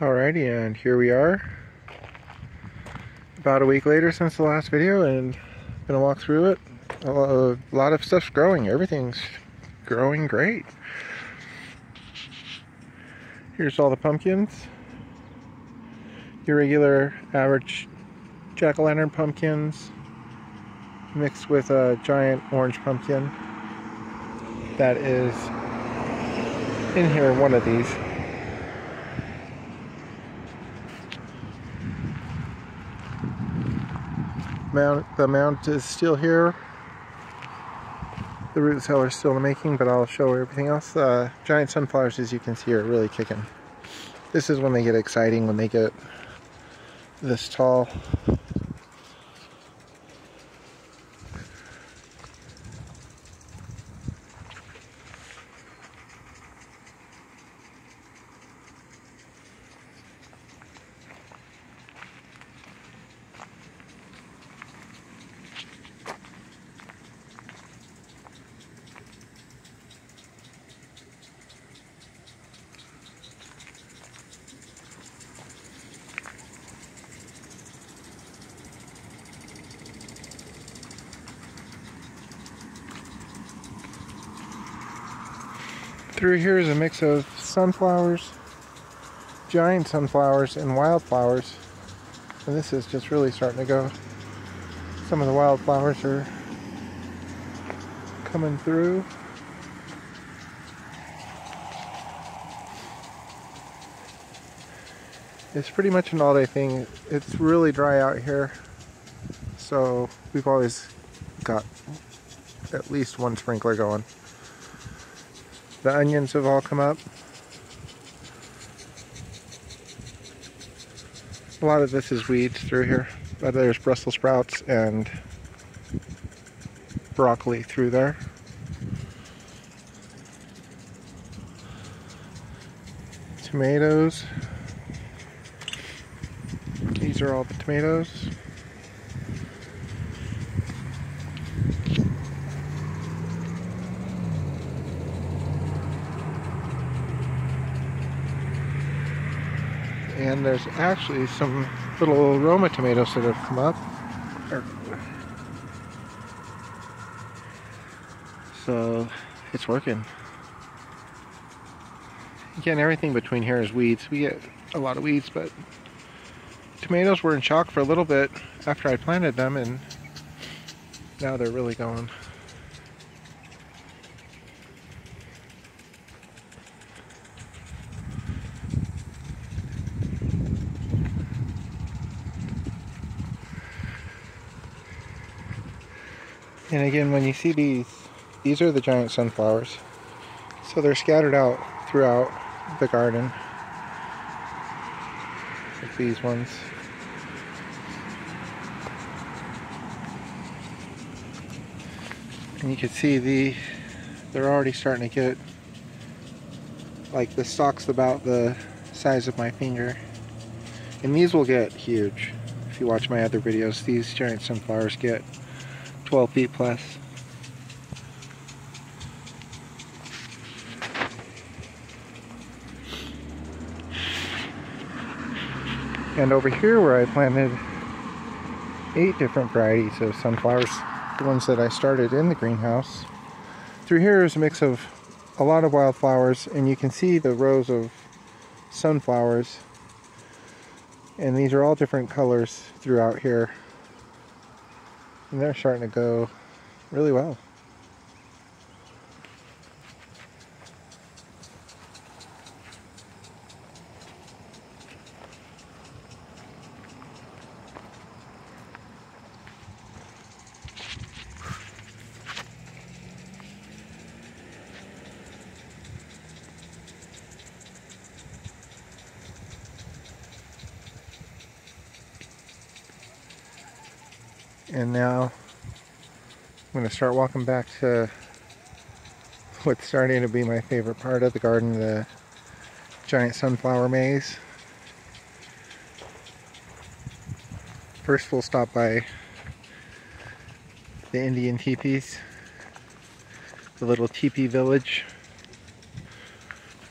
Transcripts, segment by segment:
Alrighty, and here we are about a week later since the last video, and I'm gonna walk through it. A lot of stuff's growing. Everything's growing great. Here's all the pumpkins. Your regular average jack-o'-lantern pumpkins mixed with a giant orange pumpkin that is in here, one of these. The mount is still here. The root cellar is still in the making, but I'll show everything else. Giant sunflowers, as you can see, are really kicking. This is when they get exciting, when they get this tall. Through here is a mix of sunflowers, giant sunflowers, and wildflowers. And this is just really starting to go. Some of the wildflowers are coming through. It's pretty much an all-day thing. It's really dry out here, so we've always got at least one sprinkler going. The onions have all come up. A lot of this is weeds through here, but there's Brussels sprouts and broccoli through there. Tomatoes. These are all the tomatoes. And there's actually some little Roma tomatoes that have come up. So it's working. Again, everything between here is weeds. We get a lot of weeds, but tomatoes were in shock for a little bit after I planted them, and now they're really going. And again, when you see these are the giant sunflowers. So they're scattered out throughout the garden, like these ones. And you can see they're already starting to get, like, the stalk's about the size of my finger. And these will get huge. If you watch my other videos, these giant sunflowers get 12 feet plus. And over here where I planted 8 different varieties of sunflowers, the ones that I started in the greenhouse, through here is a mix of a lot of wildflowers, and you can see the rows of sunflowers, and these are all different colors throughout here. And they're starting to go really well. And now I'm going to start walking back to what's starting to be my favorite part of the garden, the giant sunflower maze. First we'll stop by the Indian teepees, the little teepee village.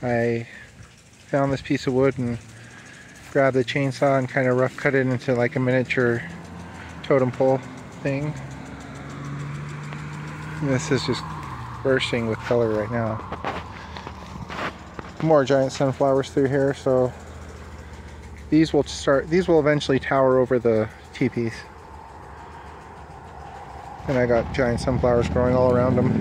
I found this piece of wood and grab the chainsaw and kind of rough cut it into like a miniature totem pole thing. And this is just bursting with color right now. More giant sunflowers through here, so these will eventually tower over the teepees. And I got giant sunflowers growing all around them.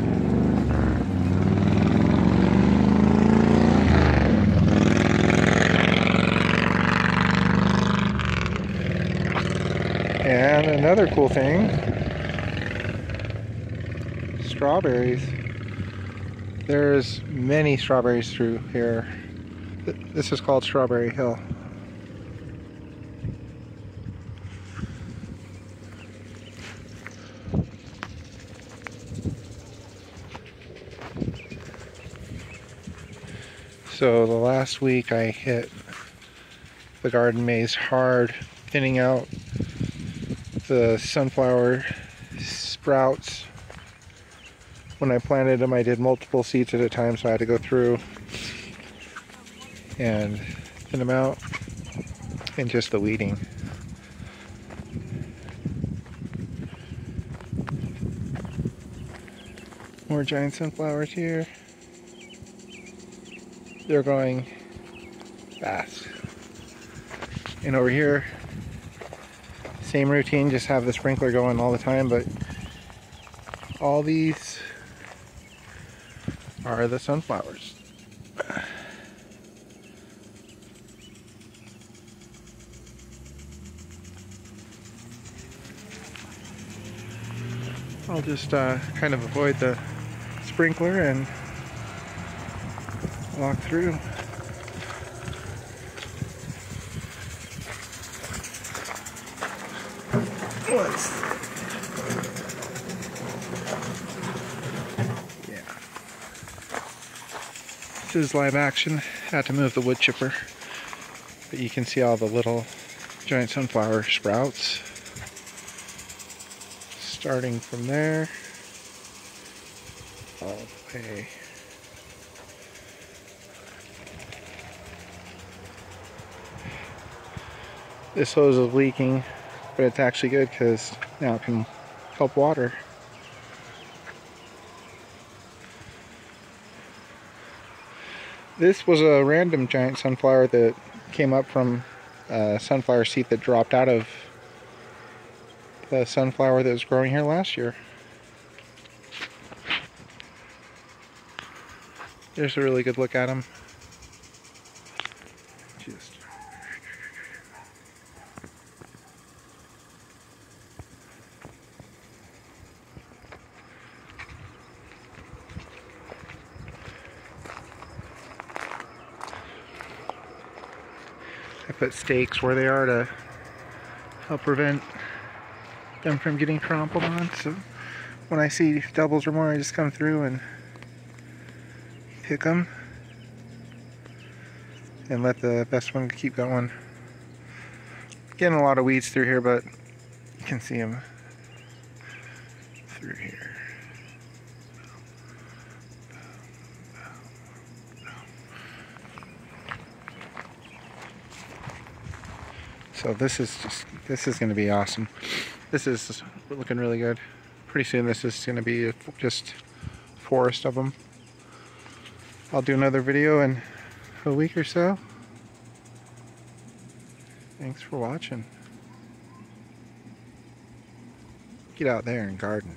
And another cool thing, strawberries. There's many strawberries through here. This is called Strawberry Hill. So the last week I hit the garden maze hard, thinning out the sunflower sprouts. When I planted them, I did multiple seeds at a time, so I had to go through and thin them out, and just the weeding. More giant sunflowers here. They're growing fast. And over here, same routine, just have the sprinkler going all the time, but all these are the sunflowers. I'll just kind of avoid the sprinkler and walk through. Yeah. This is live action. Had to move the wood chipper, but you can see all the little giant sunflower sprouts starting from there all the way. This hose is leaking, but it's actually good because now it can help water. This was a random giant sunflower that came up from a sunflower seed that dropped out of the sunflower that was growing here last year. There's a really good look at them. Just I put stakes where they are to help prevent them from getting trampled on. So when I see doubles or more, I just come through and pick them and let the best one keep going. Getting a lot of weeds through here, but you can see them through here. So this is going to be awesome. This is looking really good. Pretty soon this is going to be just a forest of them. I'll do another video in a week or so. Thanks for watching. Get out there and garden.